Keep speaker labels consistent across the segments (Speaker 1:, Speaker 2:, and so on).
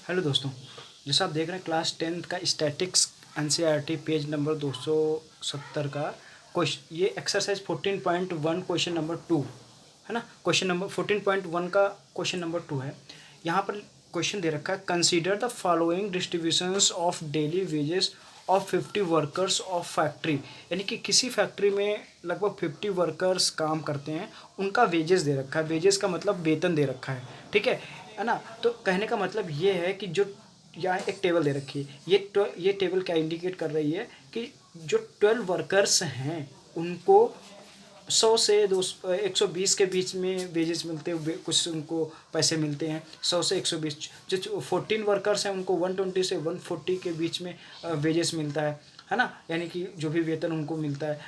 Speaker 1: Hello दोस्तों, जैसा आप देख रहे हैं क्लास 10th का स्टैटिक्स एनसीईआरटी पेज नंबर 270 का क्वेश्चन, ये एक्सरसाइज 14.1 क्वेश्चन नंबर 2 है ना। क्वेश्चन नंबर 14.1 का क्वेश्चन नंबर 2 है। यहाँ पर क्वेश्चन दे रखा है, consider the following distributions of daily wages of 50 workers of factory. यानी कि किसी फैक्ट्री में लगभग 50 वर्कर्स काम करते हैं, उनका वेजेस दे रखा है। वेजेस का मतलब वेतन दे रखा है, ठीक है ना। तो कहने का मतलब ये है कि जो यहाँ एक टेबल दे रखी है, ये टेबल क्या इंडिकेट कर रही है कि जो 12 वर्कर्स हैं उनको 100 से 120 के बीच में वेजेस मिलते हैं, कुछ उनको पैसे मिलते हैं 100 से 120। जो 14 वर्कर्स हैं उनको 120 से 140 के बीच में वेजेस मिलता है ना। यानी कि जो भी वेतन उनको मिलता है।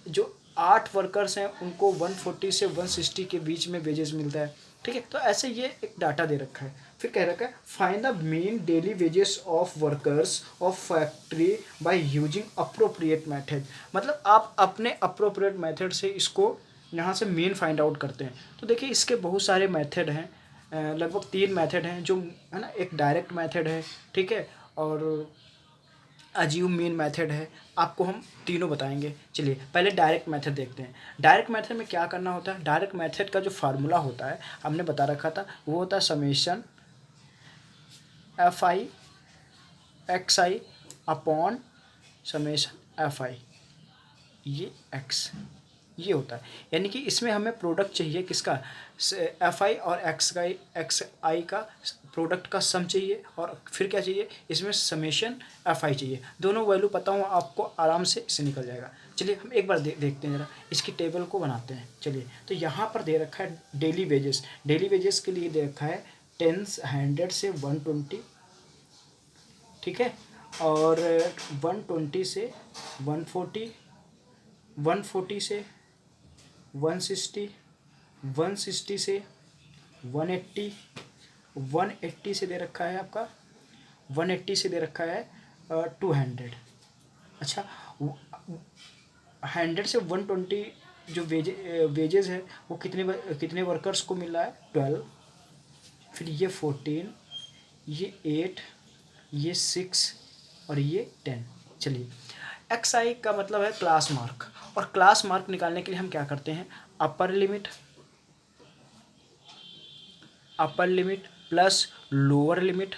Speaker 1: जो 8 वर्कर्स हैं उनको 140 से 160 के बीच में वेजेस मिलता है, ठीक है। तो ऐसे ये एक डाटा दे रखा है। फिर कह रखा है, find the mean daily wages of workers of factory by using appropriate method. मतलब आप अपने अप्रोप्रिएट मेथड से इसको यहाँ से मीन फाइंड आउट करते हैं। तो देखिए इसके बहुत सारे मेथड हैं, लगभग 3 मेथड हैं जो है ना। एक डायरेक्ट मेथड है, ठीक है, और अज्यूम मीन मेथड है। आपको हम तीनों बताएंगे। चलिए पहले डायरेक्ट मेथड देखते हैं। डायरेक्ट मेथड में क्या करना होता है, डायरेक्ट मेथड का जो फार्मूला होता है हमने बता रखा था, वो होता है summation FI XI upon summation FI ये x, ये होता है। यानी कि इसमें हमें प्रोडक्ट चाहिए किसका, FI और XI का प्रोडक्ट का सम चाहिए, और फिर क्या चाहिए इसमें समेशन FI चाहिए। दोनों वैल्यू पता हो आपको, आराम से इससे निकल जाएगा। चलिए हम एक बार देखते हैं, ज़रा इसकी टेबल को बनाते हैं। चलिए तो यहाँ पर दे रखा है डेली वेजेस। डेली वेजेस के लिए दे रखा है 10, 100 से 120, ठीक है, और 120 से 140, 140 से 160, 160 से 180, 180 से दे रखा है आपका, 180 से दे रखा है 200। अच्छा, 100 से 120 जो वेजेस है वो कितने वर्कर्स को मिल रहा है, 12। फिर ये 14, ये 8, ये 6 और ये 10। चलिए XI का मतलब है क्लास मार्क, और क्लास मार्क निकालने के लिए हम क्या करते हैं, upper limit plus lower limit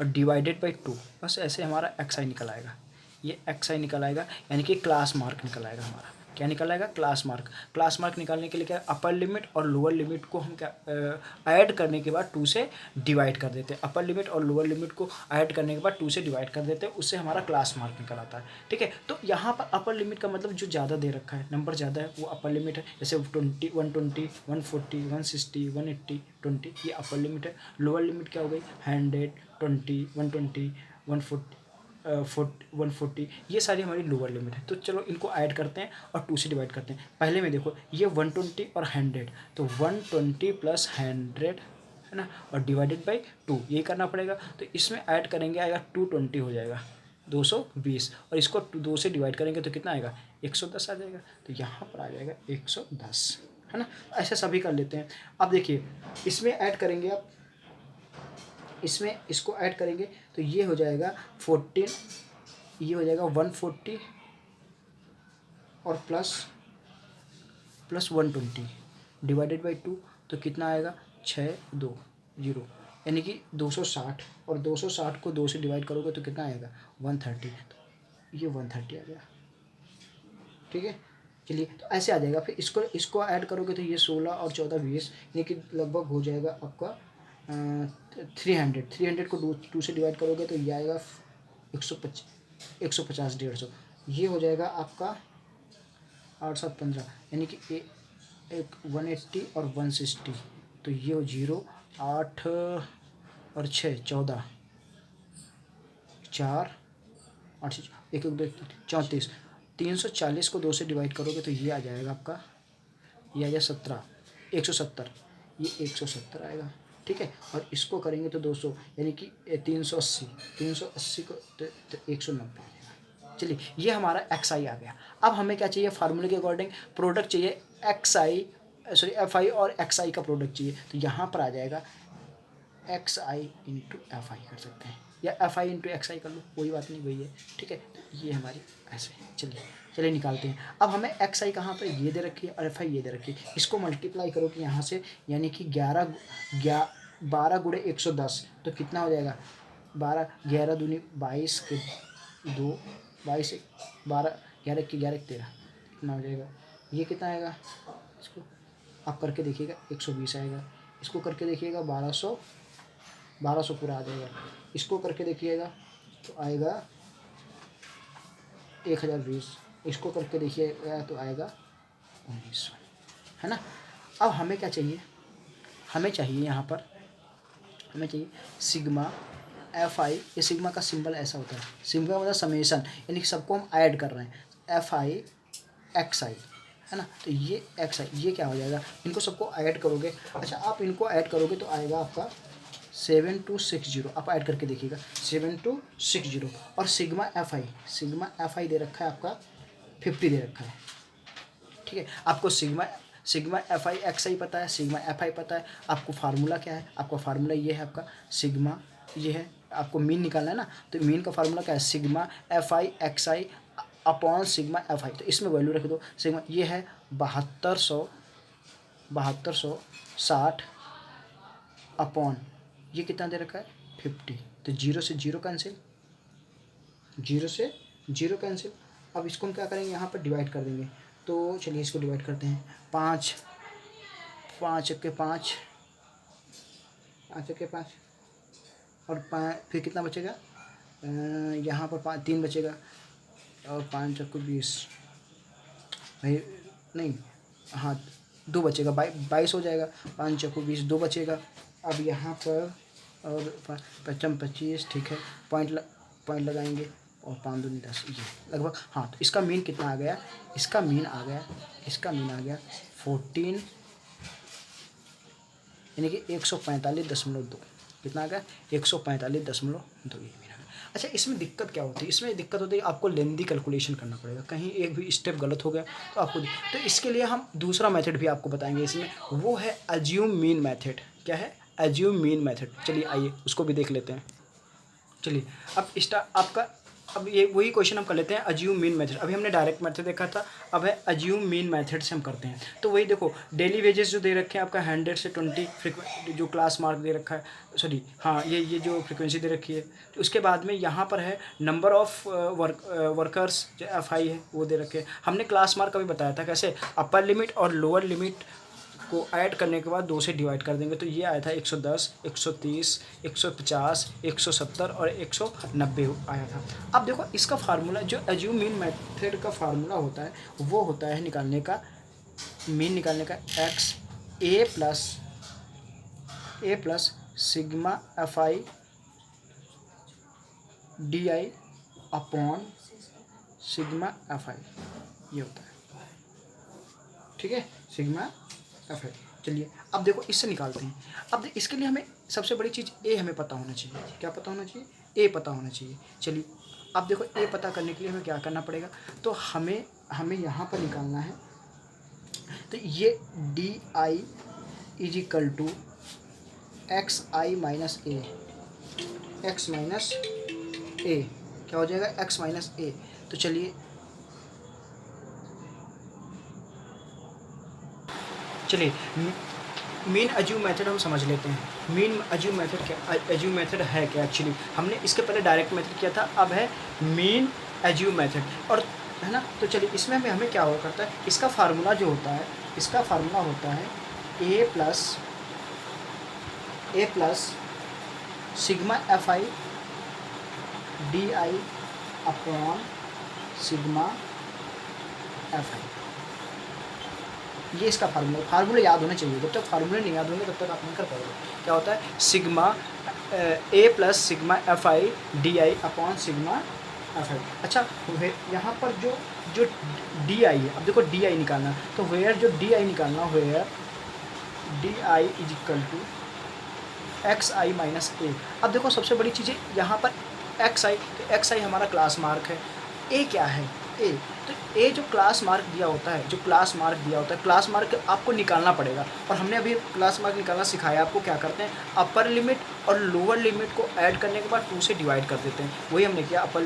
Speaker 1: और डिवाइडेड बाई 2। बस ऐसे हमारा XI निकल आएगा। ये XI निकल आएगा, यानी कि क्लास मार्क निकल आएगा हमारा। क्या निकल आएगा, क्लास मार्क। क्लास मार्क निकालने के लिए क्या, अपर लिमिट और लोअर लिमिट को हम क्या ऐड करने के बाद 2 से डिवाइड कर देते हैं। अपर लिमिट और लोअर लिमिट को ऐड करने के बाद 2 से डिवाइड कर देते हैं, उससे हमारा क्लास मार्क निकल आता है, ठीक है। तो यहाँ पर अपर लिमिट का मतलब जो ज़्यादा दे रखा है, नंबर ज़्यादा है वो अपर लिमिट है। जैसे 20, 120, 140, 160, 180, 20, ये अपर लिमिट है। लोअर लिमिट क्या हो गई, 100, 20, 120, 140, 140, ये सारी हमारी लोअर लिमिट है। तो चलो इनको ऐड करते हैं और 2 से डिवाइड करते हैं। पहले में देखो ये 120 और 100, तो 120 प्लस 100 है ना, और डिवाइडेड बाई 2 यही करना पड़ेगा। तो इसमें ऐड करेंगे आएगा 220 हो जाएगा, 220, और इसको 2 से डिवाइड करेंगे तो कितना आएगा, 110 आ जाएगा। तो यहाँ पर आ जाएगा 110, है ना। ऐसे सभी कर लेते हैं। अब देखिए इसमें ऐड करेंगे आप, इसमें इसको ऐड करेंगे तो ये हो जाएगा 14, ये हो जाएगा 140 और प्लस 120 डिवाइडेड बाई 2, तो कितना आएगा 620, यानी कि 260, और 260 को 2 से डिवाइड करोगे तो कितना आएगा 130। तो ये 130 आ गया, ठीक है। चलिए तो ऐसे आ जाएगा। फिर इसको ऐड करोगे तो ये 16 और 14 20, यानी कि लगभग हो जाएगा आपका 300 को 2 से डिवाइड करोगे तो ये आएगा 150, 150, 150, ये हो जाएगा आपका 8, 7, 15, यानी कि एक 180 और 160, तो ये हो 0, 8 और 6 14, 4, 8, 1, 1, 2, 34, 340 को 2 से डिवाइड करोगे तो ये आ जाएगा आपका, ये आ जाएगा 17, 170, ये 170 आएगा, ठीक है। और इसको करेंगे तो 200, यानी कि 380 को तो 190 आ जाएगा। चलिए ये हमारा XI आ गया। अब हमें क्या चाहिए, फार्मूले के अकॉर्डिंग प्रोडक्ट चाहिए XI सॉरी एफ आई और एक्स आई का प्रोडक्ट चाहिए, तो यहाँ पर आ जाएगा x I into F I कर सकते हैं, या एफ आई इंटू एक्स आई कर लो, कोई बात नहीं, वही है। ठीक है, ये हमारी ऐसे, चलिए निकालते हैं। अब हमें एक्स आई कहाँ पर ये दे रखी है और एफ आई ये दे रखी है, इसको मल्टीप्लाई करो कि यहाँ से, यानी कि 12 गुणे 110, तो कितना हो जाएगा 12, 11 दूनी 22 के 2, 22 12, 11 के 11 13, कितना हो जाएगा, ये कितना आएगा, इसको आप करके देखिएगा 120 आएगा, इसको करके देखिएगा 1200 पूरा आ जाएगा, इसको करके देखिएगा तो आएगा 1020, इसको करके देखिएगा तो आएगा 1900, है ना। अब हमें क्या चाहिए, हमें चाहिए यहाँ पर, हमें चाहिए सिग्मा एफ आई, ये सिग्मा का सिंबल ऐसा होता है, सिग्मा मतलब समेशन, यानी कि सबको हम ऐड कर रहे हैं, एफ आई एक्स आई, है ना। तो ये एक्स आई, ये क्या हो जाएगा, इनको सबको ऐड करोगे, अच्छा आप इनको ऐड करोगे तो आएगा आपका 7260, आप ऐड करके देखिएगा 7260, और सिग्मा एफ आई दे रखा है आपका 50 दे रखा है। ठीक है, आपको सिग्मा एफ आई एक्स आई पता है, सिग्मा एफ आई पता है, आपको फार्मूला क्या है, आपका फार्मूला ये है, आपका सिग्मा ये है, आपको मीन निकालना है ना, तो मीन का फार्मूला क्या है, सिग्मा एफ आई एक्स आई अपॉन सिग्मा एफ आई, तो इसमें वैल्यू रख दो, सिग्मा ये है 7260 अपॉन ये कितना दे रखा है 50, तो 0 से 0 कैंसिल, 0 से 0 कैंसिल। अब इसको हम क्या करेंगे, यहाँ पर डिवाइड कर देंगे, तो चलिए इसको डिवाइड करते हैं, 5 के 5 और 5, फिर कितना बचेगा, यहाँ पर 3 बचेगा, और 5 को 20, भाई नहीं, हाँ 2 बचेगा, 22 हो जाएगा, 5 को 20, 2 बचेगा। अब यहाँ पर और 55 25, ठीक है, पॉइंट लगाएंगे, और 5 दूनी 10, ये लगभग, हाँ तो इसका मीन कितना आ गया, इसका मीन आ गया 14, यानी कि 145.2, कितना आ गया 145.2, ये मीन आ गया। अच्छा, इसमें दिक्कत क्या होती है, इसमें दिक्कत होती है आपको लेंदी कैलकुलेशन करना पड़ेगा, कहीं एक भी स्टेप गलत हो गया तो आपको, तो इसके लिए हम दूसरा मेथड भी आपको बताएंगे इसमें, वो है अज्यूम मीन मेथड। क्या है, अज्यूम मीन मेथड। चलिए आइए उसको भी देख लेते हैं। चलिए अब ये वही क्वेश्चन हम कर लेते हैं, अज्यूम मीन मेथड। अभी हमने डायरेक्ट मेथड देखा था, अब है अज्यूम मीन मेथड से हम करते हैं। तो वही देखो, डेली वेजेस जो दे रखे हैं आपका 100 से 20 जो क्लास मार्क दे रखा है, सॉरी हाँ ये जो फ्रिक्वेंसी दे रखी है, तो उसके बाद में यहाँ पर है नंबर ऑफ वर्कर्स जो एफ आई है वो दे रखे हैं। हमने क्लास मार्क अभी बताया था कैसे, अपर लिमिट और लोअर लिमिट को ऐड करने के बाद 2 से डिवाइड कर देंगे, तो ये आया था 110, 130, 150, 170 और 190 आया था। अब देखो इसका फार्मूला, जो अज्यूम मीन मेथड का फार्मूला होता है वो होता है निकालने का, मीन निकालने का, x A plus sigma F I D I upon sigma F I, ये होता है। ठीक है, सिग्मा एफ आई। चलिए अब देखो इससे निकालते हैं। अब इसके लिए हमें सबसे बड़ी चीज़ ए हमें पता होना चाहिए। क्या पता होना चाहिए, ए पता होना चाहिए। चलिए अब देखो ए पता करने के लिए हमें क्या करना पड़ेगा, तो हमें यहाँ पर निकालना है, तो ये D I is equal to X I minus A, X minus A क्या हो जाएगा, एक्स माइनस ए। तो चलिए मीन अज्यूम मेथड हम समझ लेते हैं। मीन अज्यूम मेथड क्या, अज्यूम मेथड है क्या, एक्चुअली हमने इसके पहले डायरेक्ट मेथड किया था, अब है मीन अज्यूम मेथड, और है ना। तो चलिए इसमें हमें क्या हुआ करता है, इसका फार्मूला जो होता है, इसका फार्मूला होता है A plus sigma F I D I upon sigma F I, ये इसका फार्मूला याद होना चाहिए। जब तक फार्मूले नहीं याद होंगे तब तक आप नहीं कर पाओगे। क्या होता है, sigma A plus sigma F I D I upon sigma F आई। अच्छा यहाँ पर जो डी आई है, अब देखो डी आई निकालना, तो वेयर जो डी आई निकालना, where D I is equal to X I minus A. अब देखो सबसे बड़ी चीज़ है यहाँ पर एक्स आई, तो एक्स आई हमारा क्लास मार्क है, ए क्या है, ए, तो ए जो क्लास मार्क दिया होता है, जो क्लास मार्क दिया होता है, क्लास मार्क आपको निकालना पड़ेगा। और हमने अभी क्लास मार्क निकालना सिखाया आपको। क्या करते हैं, अपर लिमिट और लोअर लिमिट को ऐड करने के बाद 2 से डिवाइड कर देते हैं। वही हमने किया, अपर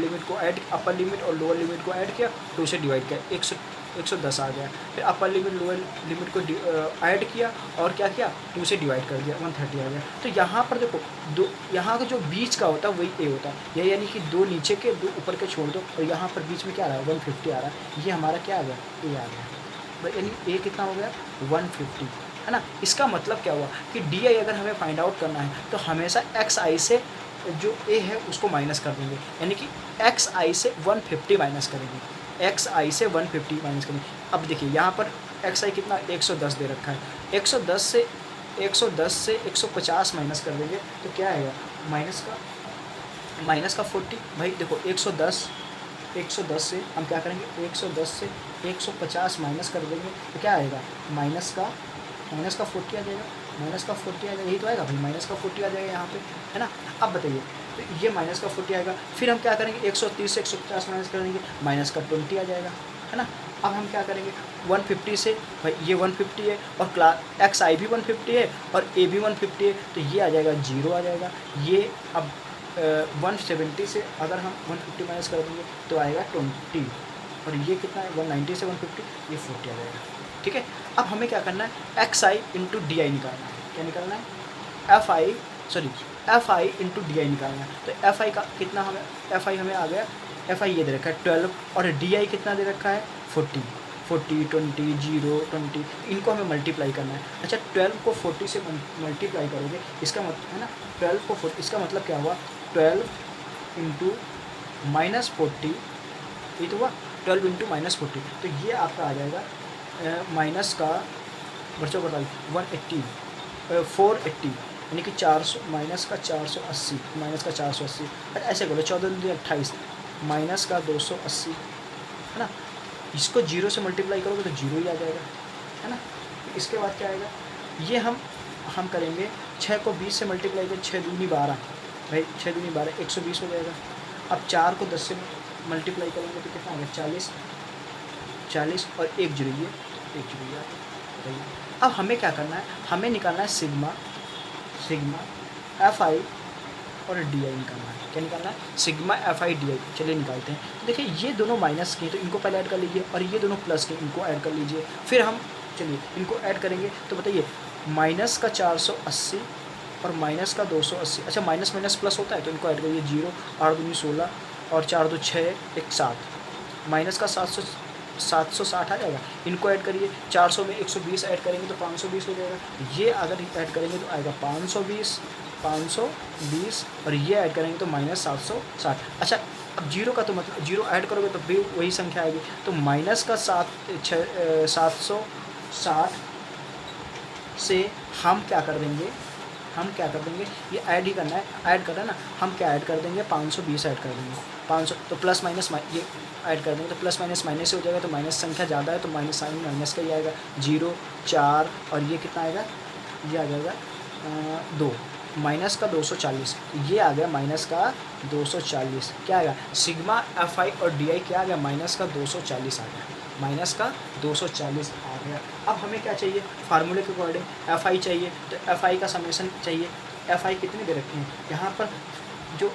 Speaker 1: लिमिट और लोअर लिमिट को ऐड किया, 2 से डिवाइड किया, 110 आ गया। फिर अपर लिमिट लोअर लिमिट को ऐड किया और क्या किया, 2 से डिवाइड कर दिया, 130 आ गया। तो यहाँ पर देखो, दो यहाँ का जो बीच का होता है वही ए होता है, यह यानी कि 2 नीचे के 2 ऊपर के छोड़ दो, और यहाँ पर बीच में क्या आ रहा है, 150 आ रहा है। ये हमारा क्या आ गया, ए आ गया। यानी ए कितना हो गया, 150, है ना। इसका मतलब क्या हुआ कि डी आई अगर हमें फाइंड आउट करना है तो हमेशा एक्स आई से जो ए है उसको माइनस कर देंगे, यानी कि एक्स आई से 150 माइनस करेंगे, एक्स आई से 150 माइनस करेंगे। अब देखिए यहाँ पर एक्स आई कितना 110 दे रखा है, 110 से 150 माइनस कर देंगे तो क्या आएगा, माइनस का 40। भाई देखो 110 से हम क्या करेंगे, 110 से 150 माइनस कर देंगे तो क्या आएगा, माइनस का 40 आ जाएगा, माइनस का 40 आ जाएगा, यही तो आएगा भाई, माइनस का 40 आ जाएगा यहाँ पे, है ना। अब बताइए, तो ये माइनस का 40 आएगा। फिर हम क्या करेंगे, 130 से 150 माइनस कर देंगे, माइनस का 20 आ जाएगा, है ना। अब हम क्या करेंगे, 150 से, भाई ये 150 है और एक्स आई भी 150 है और ए भी 150 है, तो ये आ जाएगा 0 आ जाएगा। ये अब 170 से अगर हम 150 माइनस कर देंगे तो आएगा 20, और ये कितना है, 190 से 150, ये 40 आ जाएगा। ठीक है। अब हमें क्या करना है, X I into D I निकालना है। क्या निकालना है, F I into D I निकालना है। तो एफ आई का कितना हमें, एफ आई हमें आ गया, एफ आई ये दे रखा है 12, और डी आई कितना दे रखा है 40, 20, 0, 20, इनको हमें मल्टीप्लाई करना है। अच्छा 12 को 40 से मल्टीप्लाई करोगे, इसका मतलब है ना, 12 को 40, इसका मतलब क्या हुआ, 12 इंटू माइनस 40, ये तो हुआ 12 इंटू माइनस 40, तो ये आपका आ जाएगा माइनस का बच्चों बताइए 480, यानी कि 400 माइनस का 480, ऐसे बोलो 14×28 माइनस का 280, है ना। इसको 0 से मल्टीप्लाई करोगे तो 0 ही आ जाएगा, है ना। इसके बाद क्या आएगा, ये हम करेंगे 6 को 20 से मल्टीप्लाई करें, 6 दूनी 12, भाई 6 दूनी 12, 120 हो जाएगा। अब 4 को 10 से मल्टीप्लाई करेंगे तो कितना आएगा, 40 और 1 जीरो, ये 1 जीरो यार बताइए। अब हमें क्या करना है, हमें निकालना है सिग्मा एफ आई और डी आई निकालना है। क्या निकालना है, सिग्मा एफ आई डी आई। चलिए निकालते हैं। तो देखिए ये दोनों माइनस के तो इनको पहले ऐड कर लीजिए, और ये दोनों प्लस के इनको ऐड कर लीजिए। फिर हम चलिए इनको ऐड करेंगे तो बताइए, माइनस का 480 और माइनस का 280, अच्छा माइनस माइनस प्लस होता है तो इनको ऐड करिए, 0, 8 दूनी 16 और 4 2 6, 1 7, माइनस का 760 आ जाएगा। इनको ऐड करिए, 400 में 120 ऐड करेंगे तो 520 हो जाएगा। ये अगर ऐड करेंगे तो आएगा 520 और ये ऐड करेंगे तो माइनस 760। अच्छा अब 0 का तो मतलब 0 ऐड करोगे तो भी वही संख्या आएगी, तो माइनस का 760 से हम क्या कर देंगे, ये ऐड ही करना है, ऐड करना है ना, हम क्या ऐड कर देंगे, 520 ऐड कर देंगे, 500 तो प्लस माइनस ये ऐड कर देंगे तो प्लस माइनस माइनस हो जाएगा, तो माइनस संख्या ज़्यादा है तो माइनस साइन माइनस का ही आएगा, 0 4 और ये कितना आएगा, ये आ जाएगा 2, माइनस का 240, ये आ गया माइनस का 240। क्या आएगा, सिग्मा एफ आई और डी आई क्या आ गया, माइनस का 240 आ गया, माइनस का 240 आ गया। अब हमें क्या चाहिए, फार्मूले के अकॉर्डिंग एफ आई चाहिए, तो एफ आई का समेशन चाहिए। एफ आई कितने दे रखे हैं, यहाँ पर जो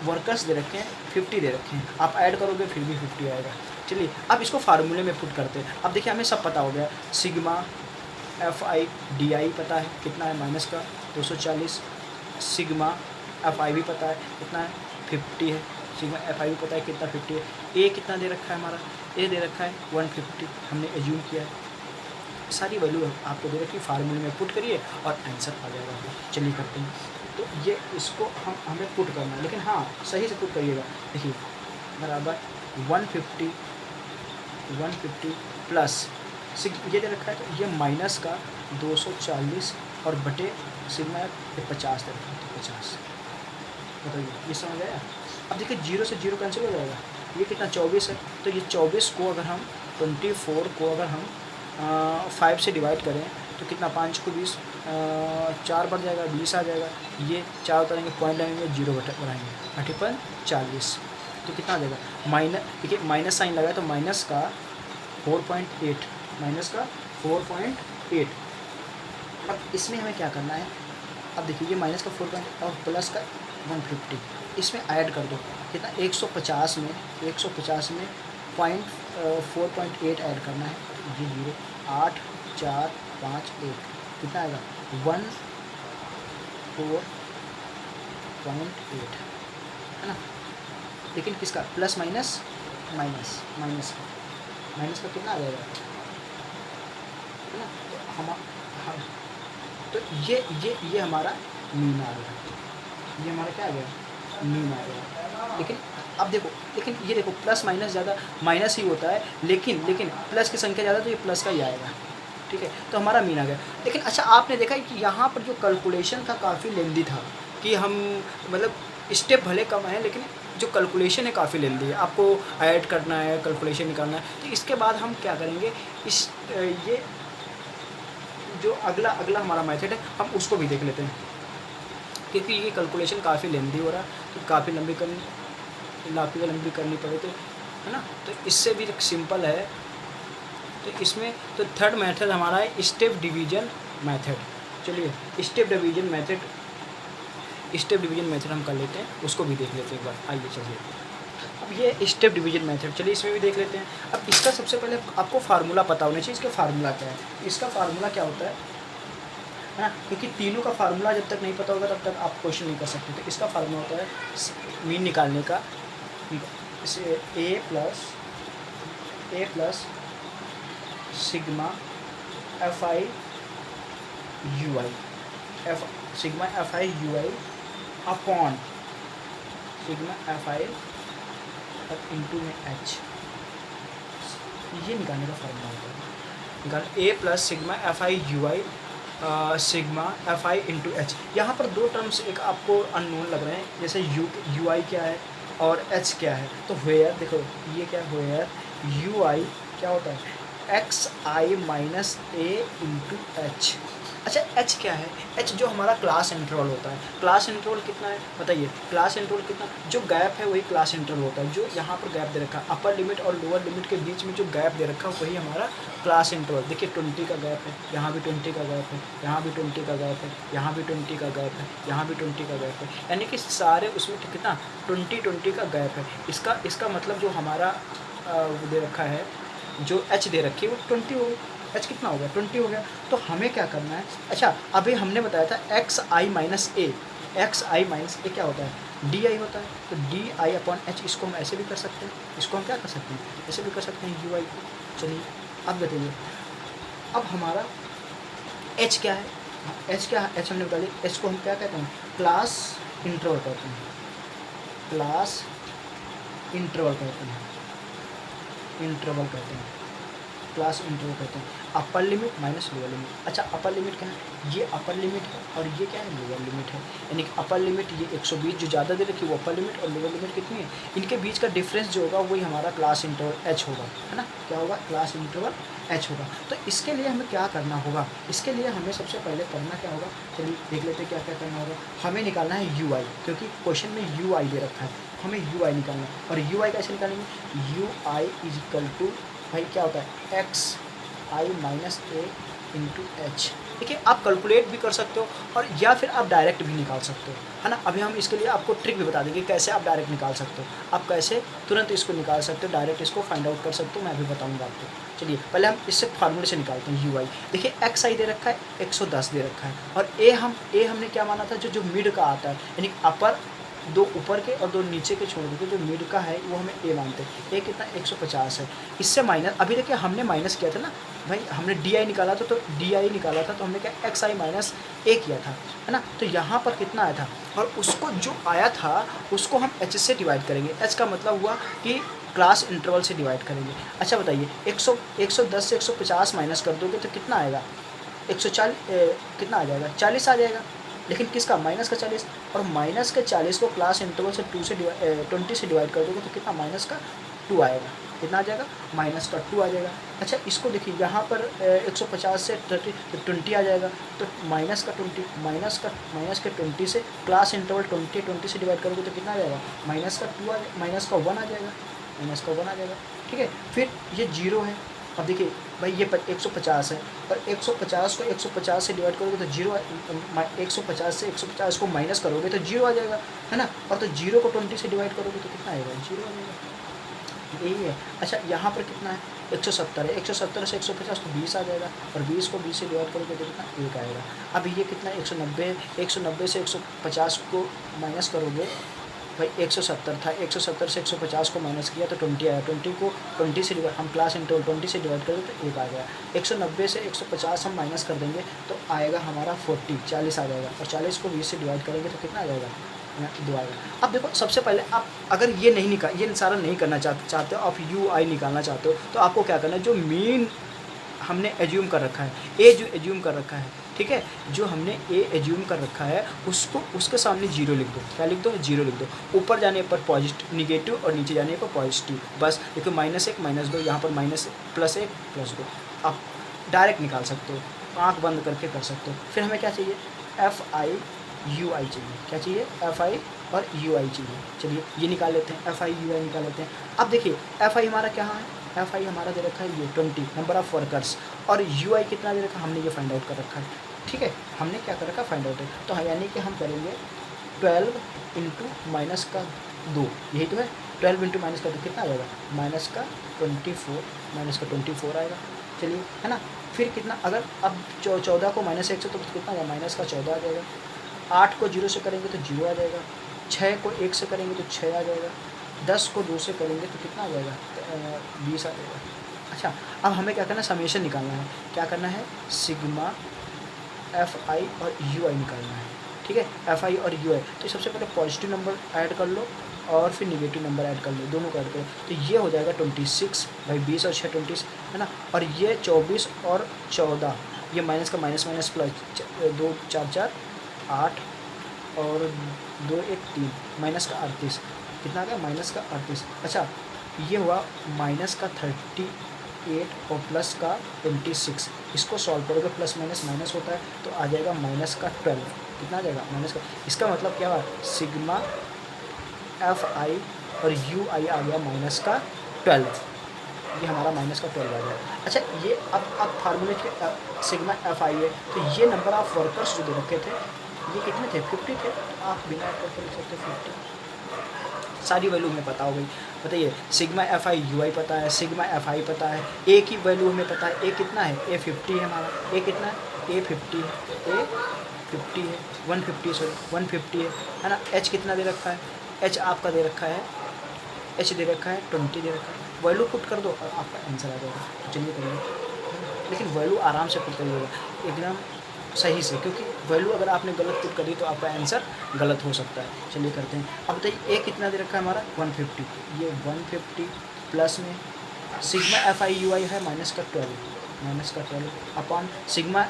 Speaker 1: वर्कर्स दे रखे हैं 50 दे रखे हैं, आप ऐड करोगे फिर भी 50 आएगा। चलिए अब इसको फार्मूले में पुट करते हैं। अब देखिए हमें सब पता हो गया, सिग्मा एफ आई डी आई पता है कितना है, माइनस का 240, सिग्मा एफ आई भी पता है कितना है 50 है, सिग्मा एफ आई भी पता है कितना 50 है। ए कितना दे रखा है, हमारा ए दे रखा है 150, हमने एज्यूम किया है। सारी वैल्यू आपको दे रखी है, फार्मूले में पुट करिए और आंसर आ जाएगा। चलिए करते हैं। तो ये इसको हमें पुट करना है, लेकिन हाँ सही से पुट करिएगा। देखिए बराबर 150 प्लस ये दे रखा है, तो ये माइनस का 240 और बटे सिग्मा ये 50 दे रखा है, तो 50 बताइए, ये समझ आया। अब देखिए 0 से 0 कैंसिल हो जाएगा, ये कितना 24 है, तो ये 24 को अगर हम 24 को अगर हम 5 से डिवाइड करें तो कितना, 5 को 20, 4 बढ़ जाएगा 20 आ जाएगा। ये 4 उतारेंगे, पॉइंट लगाएंगे, 0 बढ़ाएंगे, 40। तो कितना आ जाएगा माइनस, देखिए माइनस साइन लगा तो माइनस का 4.8, माइनस का 4.8। अब इसमें हमें क्या करना है, अब देखिए ये माइनस का 4 और प्लस का 150, इसमें ऐड कर दो कितना 150 में 4.8 ऐड करना है, ये 0 8 4 5 1 कितना आएगा 14.8 है ना। लेकिन किसका प्लस माइनस माइनस का कितना आ जाएगा है ना। तो हम तो ये हमारा मीन आ गया, ये हमारा क्या आ गया मीन आ गया। लेकिन अब देखो, लेकिन ये देखो प्लस माइनस ज़्यादा माइनस ही होता है, लेकिन प्लस की संख्या ज़्यादा तो ये प्लस का ही आएगा, ठीक है। तो हमारा मीन आ गया। लेकिन अच्छा आपने देखा कि यहाँ पर जो कैलकुलेशन था काफ़ी लेंदी था, कि हम मतलब स्टेप भले कम है लेकिन जो कैलकुलेशन है काफ़ी लेंदी है, आपको ऐड करना है, कैलकुलेशन निकालना है। तो इसके बाद हम क्या करेंगे, ये जो अगला हमारा मेथड है हम उसको भी देख लेते हैं, क्योंकि ये कैलकुलेशन काफ़ी लेंदी हो रहा है, तो काफ़ी लंबी करनी पड़े तो है ना। तो इससे भी एक सिंपल है, तो इसमें तो थर्ड मेथड हमारा है स्टेप डिवीजन मेथड। चलिए स्टेप डिवीजन मेथड हम कर लेते हैं, उसको भी देख लेते हैं एक बार, आइए चलिए। अब ये स्टेप डिवीजन मेथड, चलिए इसमें भी देख लेते हैं। अब इसका सबसे पहले आपको फार्मूला पता होना चाहिए, इसका फार्मूला क्या है। इसका फार्मूला क्या होता है ना, क्योंकि तीनों का फार्मूला जब तक नहीं पता होगा तब तक आप क्वेश्चन नहीं कर सकते। तो इसका फार्मूला होता है मीन निकालने का, A plus sigma F I U I upon sigma F I into में एच, ये निकालने का फार्मूला होता है। निकाल A plus sigma F I U I sigma F I into H. यहाँ पर दो टर्म्स एक आपको अननोन लग रहे हैं, जैसे यू आई क्या है और एच क्या है। तो वेयर देखो ये क्या है, वेयर यू आई क्या होता है X I minus A into H. अच्छा एच क्या है, एच जो हमारा क्लास इंटरवल होता है। क्लास इंटरवल कितना है बताइए, क्लास इंटरवल कितना, जो गैप है वही क्लास इंटरवल होता है। जो यहाँ पर गैप दे रखा है अपर लिमिट और लोअर लिमिट के बीच में जो गैप दे रखा है वही हमारा क्लास इंटरवल। देखिए 20 का गैप है, यहाँ भी 20 का गैप है, यहाँ भी 20 का गैप है, यहाँ भी 20 का गैप है, यहाँ भी 20 का गैप है, यानी कि सारे उसमें कितना 20 का गैप है। इसका मतलब जो हमारा दे रखा है, जो एच दे रखी है वो 20 हो, एच कितना हो गया 20 हो गया। तो हमें क्या करना है, अच्छा अभी हमने बताया था एक्स आई माइनस ए क्या होता है डी आई होता है। तो डी आई अपॉन एच, इसको हम ऐसे भी कर सकते हैं, इसको हम क्या कर सकते हैं ऐसे भी कर सकते हैं यू आई को। चलिए अब बताइए, अब हमारा एच क्या है, एच क्या है, एच हमने बता दिया। एच को हम क्या कहते हैं क्लास इंटरवल कहते हैं, क्लास इंटरवल कहते हैं, क्लास इंटरवल कहते हैं। Upper limit minus lower limit. अच्छा अपर लिमिट क्या है, ये अपर लिमिट है और ये क्या है लोअर लिमिट है। यानी कि अपर लिमिट ये 120 जो ज़्यादा दे रखी है वो अपर लिमिट, और लोअर लिमिट कितनी है, इनके बीच का डिफरेंस जो होगा वही हमारा क्लास इंटरवल एच होगा, है ना। क्या होगा क्लास इंटरवल एच होगा। तो इसके लिए हमें क्या करना होगा, इसके लिए हमें सबसे पहले करना क्या होगा, चलिए देख लेते हैं क्या क्या करना होगा। हमें निकालना है यू आई, क्योंकि क्वेश्चन में यू आई दे रखा है, हमें यू आई निकालना है। और यू आई कैसे निकालेंगे, U I is equal to भाई क्या होता है X I minus A into H. देखिए आप कैलकुलेट भी कर सकते हो और या फिर आप डायरेक्ट भी निकाल सकते हो, है ना। अभी हम इसके लिए आपको ट्रिक भी बता देंगे कैसे आप डायरेक्ट निकाल सकते हो, आप कैसे तुरंत इसको निकाल सकते हो, डायरेक्ट इसको फाइंड आउट कर सकते हो, मैं भी बताऊंगा आपको। चलिए पहले हम इससे फार्मूले से निकालते हैं यू आई। देखिए एक्स आई दे रखा है 110 दे रखा है, और ए हमने क्या माना था, जो मिड का आता है, यानी अपर दो ऊपर के और दो नीचे के छोड़ देते, जो मिड का है वो हमें ए मानते हैं। ए कितना 150 है, इससे माइनस, अभी देखिए हमने माइनस किया था ना भाई, हमने डी आई निकाला था, तो डी आई निकाला था तो हमने क्या एक्स आई माइनस ए किया था, है ना। तो यहाँ पर कितना आया था, और उसको जो आया था उसको हम एच से डिवाइड करेंगे। एच का मतलब हुआ कि क्लास इंटरवल से डिवाइड करेंगे। अच्छा बताइए 110 से 150 माइनस कर दोगे तो कितना आएगा, 140 कितना आ जाएगा 40 आ जाएगा। लेकिन किसका माइनस का 40, और माइनस के 40 को क्लास इंटरवल से 20 से डिवाइड कर दोगे तो कितना माइनस का 2 आएगा, कितना आ जाएगा, -2 आ जाएगा। अच्छा इसको देखिए यहाँ पर 150 से 20 आ जाएगा, तो -20 से क्लास इंटरवल 20 से डिवाइड करोगे तो कितना आ जाएगा, -1 आ जाएगा, -1 आ जाएगा। ठीक है, फिर ये 0 है। अब देखिए भाई ये 150 है, और 150 को 150 से डिवाइड करोगे तो 0, 150 से 150 को माइनस करोगे तो 0 आ जाएगा, है ना। और तो 0 को 20 से डिवाइड करोगे तो कितना आएगा, 0 आ जाएगा, यही है। अच्छा यहाँ पर कितना है, 170 है, 170 से 150 तो 20 आ जाएगा, और 20 को 20 से डिवाइड करोगे तो कितना, 1 आएगा। अब ये कितना है, 190 है, 190 से 150 को माइनस करोगे, भाई 170 था, 170 से 150 को माइनस किया तो 20 आया, 20 को 20 से डिवाइड, हम क्लास इंटरवल 20 से डिवाइड करेंगे तो 1 आ गया। 190 से 150 हम माइनस कर देंगे तो आएगा हमारा 40 आ जाएगा, और 40 को 20 से डिवाइड करेंगे तो कितना आ जाएगा, 2 आएगा। अब देखो सबसे पहले आप अगर ये सारा नहीं करना चाहते हो, आप UI निकालना चाहते हो, तो आपको क्या करना है, जो मेन हमने एज्यूम कर रखा है, ए जो एज्यूम कर रखा है, ठीक है, जो हमने ए एज्यूम कर रखा है उसको उसके सामने 0 लिख दो। क्या लिख दो, 0 लिख दो। ऊपर जाने पर पॉजिटिव निगेटिव और नीचे जाने पर पॉजिटिव, बस। देखो -1 -2, यहाँ पर +1 +2 आप डायरेक्ट निकाल सकते हो, आँख बंद करके कर सकते हो। फिर हमें क्या चाहिए, FI UI चाहिए। क्या चाहिए, FI और UI चाहिए। चलिए ये निकाल लेते हैं, FI UI निकाल लेते हैं। अब देखिए FI हमारा क्या है, FI हमारा दे रखा है ये 20 नंबर ऑफ वर्कर्स, और UI कितना दे रखा है, हमने ये फाइंड आउट कर रखा है। ठीक है, हमने क्या कर रखा है, फाइंड आउट है। तो यानी कि हम करेंगे 12 इंटू -2, यही तो है। 12 इंटू -2 कितना आ जाएगा, -24 आएगा। चलिए, है ना। फिर कितना, अगर अब 14 को -1 से तो कितना आ जाएगा, -14 आ जाएगा। 8 को 0 से करेंगे तो 0 आ जाएगा। 6 को 1 से करेंगे तो 6 आ जाएगा। 10 को 2 से करेंगे तो कितना आ जाएगा, 20 आ जाएगा। अच्छा अब हमें क्या करना है, समेशन निकालना है। क्या करना है, सिग्मा FI और UI निकालना है। ठीक है, FI और UI। तो सबसे पहले पॉजिटिव नंबर ऐड कर लो और फिर निगेटिव नंबर ऐड कर लो, दोनों को ऐड करो तो ये हो जाएगा 26, भाई 20 और 6 20, है ना। और ये 24 और 14, ये माइनस का माइनस माइनस प्लस, 2 4 4 8 और 2 1 3, माइनस का 38, कितना आ गया, माइनस का 38। अच्छा ये हुआ माइनस का 38 और प्लस का 26। इसको सॉल्व करोगे, प्लस माइनस माइनस होता है तो आ जाएगा माइनस का 12। कितना आ जाएगा, माइनस का। इसका मतलब क्या हुआ, सिग्मा FI और UI आ गया माइनस का 12, ये हमारा माइनस का 12 आ गया। अच्छा ये अब फार्मूले के सिग्मा FI है, तो ये नंबर ऑफ वर्कर्स जो दे रखे थे ये कितने थे, 50 थे। आप बिना ऐड करके लिख सकते 50। सारी वैल्यू हमें पता हो गई। बताइए, सिग्मा FI UI पता है, सिग्मा FI पता है, ए की वैल्यू हमें पता है, ए कितना है, ए 50 है हमारा, ए कितना है, ए 50 है, ए 50 है, 150 सॉरी 150 है ना। एच कितना दे रखा है, एच आपका दे रखा है, एच दे रखा है 20 दे रखा है। वैल्यू पुट कर दो और आपका आंसर आ जाएगा। तो चलिए करिए, लेकिन वैल्यू आराम से पुट करिएगा एकदम सही से, क्योंकि वैल्यू अगर आपने गलत पुट करी तो आपका आंसर गलत हो सकता है। चलिए करते हैं। अब बताइए ए कितना दे रखा है हमारा, 150, ये 150 प्लस में सिग्मा FI UI है माइनस का 12 अपॉन सिग्मा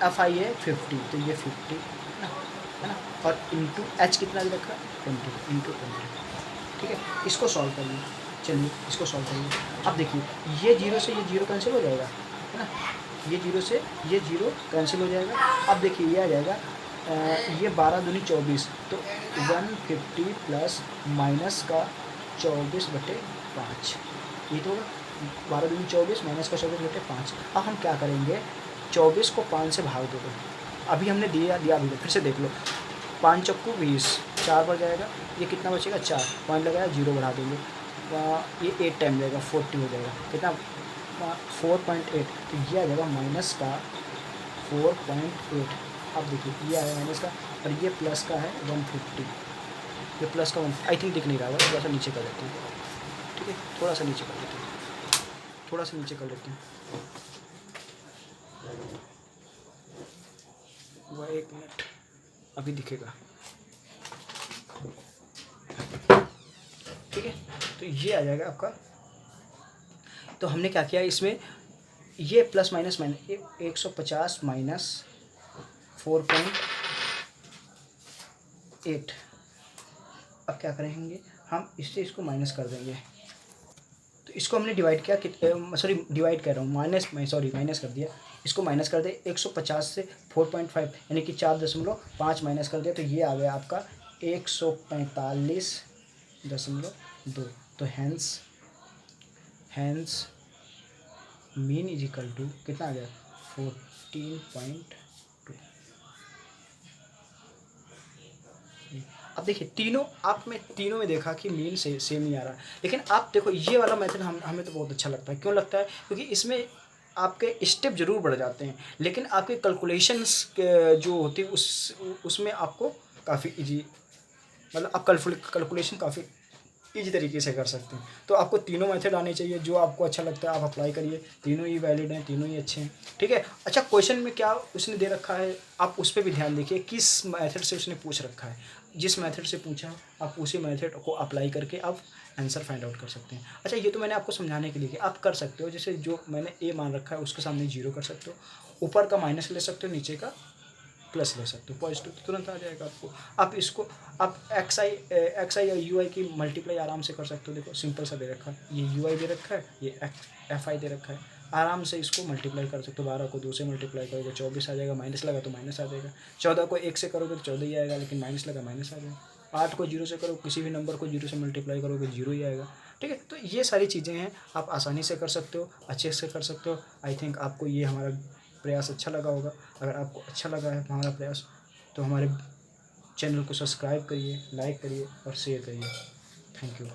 Speaker 1: FI है 50, तो ये 50 है ना, और इंटू एच कितना दे रखा है, 20 इंटू 20। ठीक है, इसको सॉल्व करिए। चलिए इसको सॉल्व करिए। अब देखिए ये 0 से ये 0 कैंसिल हो जाएगा, है ना, ये 0 से ये 0 कैंसिल हो जाएगा। अब देखिए ये आ जाएगा, ये 12 दूनी 24, तो 150 प्लस माइनस का 24/5, ये तो होगा 12 दूनी 24 माइनस का 24/5। अब हम क्या करेंगे, 24 को 5 से भाग दो। अभी हमने दिया अभी फिर से देख लो, 5 चक्कू 20, 4 बढ़ जाएगा, ये कितना बचेगा 4, पॉइंट लगाया 0 बढ़ा देंगे, ये 8 टाइम जाएगा 40 हो जाएगा, कितना 4.8, तो ये आ जाएगा माइनस का 4.8। अब देखिए ये आया माइनस का, और ये प्लस का है 150, ये प्लस का 1, आई थिंक दिख नहीं रहा होगा, थोड़ा सा नीचे कर लेते हैं। ठीक है, थोड़ा सा नीचे कर लेते हैं, थोड़ा सा नीचे कर लेते हैं, वह 1 मिनट अभी दिखेगा। ठीक है, तो ये आ जाएगा आपका। तो हमने क्या किया इसमें, ये प्लस माइनस 150 माइनस 4.8। अब क्या करेंगे हम, इससे इसको माइनस कर देंगे, तो तो इसको हमने डिवाइड किया कि सॉरी डिवाइड कर रहा हूँ माइनस कर दिया, इसको माइनस कर दे 150 से 4.5 यानी कि 4.5 माइनस कर दिया, तो ये आ गया आपका 145.2। तो hence mean is equal to कितना आ गया 14.2। अब देखिए तीनों में देखा कि मीन से सेम ही आ रहा है, लेकिन आप देखो ये वाला मेथड हमें तो बहुत अच्छा लगता है। क्यों लगता है? क्योंकि इसमें आपके स्टेप जरूर बढ़ जाते हैं, लेकिन आपके कैलकुलेशंस जो होती है उसमें आपको काफ़ी इजी, मतलब आप कैलकुलेशन काफ़ी इजी तरीके से कर सकते हैं। तो आपको तीनों मेथड आने चाहिए, जो आपको अच्छा लगता है आप अप्लाई करिए, तीनों ही वैलिड हैं, तीनों ही अच्छे हैं, ठीक है। अच्छा, क्वेश्चन में क्या उसने दे रखा है आप उस पर भी ध्यान देखिए, किस मेथड से उसने पूछ रखा है। जिस मेथड से पूछा है आप उसी मेथड को अप्लाई करके आप आंसर फाइंड आउट कर सकते हैं। अच्छा, ये तो मैंने आपको समझाने के लिए कि आप कर सकते हो, जैसे जो मैंने ए मान रखा है उसके सामने 0 कर सकते हो, ऊपर का माइनस ले सकते हो, नीचे का प्लस ले सकते हो, पॉजिटिव तो तुरंत आ जाएगा आपको। आप इसको आप एक्स आई और यू आई की मल्टीप्लाई आराम से कर सकते हो। देखो सिंपल सा दे रखा है, ये यू आई दे रखा है, ये एफ आई दे रखा है, आराम से इसको मल्टीप्लाई कर सकते हो। 12 को 2 से मल्टीप्लाई करोगे 24 आ जाएगा, माइनस लगा तो माइनस आ जाएगा। 14 को 1 से करोगे तो 14 ही आएगा, लेकिन माइनस लगा माइनस आ जाएगा। 8 को 0 से करो, किसी भी नंबर को 0 से मल्टीप्लाई करोगे 0 ही आएगा, ठीक है। तो ये सारी चीज़ें हैं, आप आसानी से कर सकते हो, अच्छे से कर सकते हो। आई थिंक आपको ये हमारा प्रयास अच्छा लगा होगा। अगर आपको अच्छा लगा है हमारा प्रयास तो हमारे चैनल को सब्सक्राइब करिए, लाइक करिए और शेयर करिए। Thank you.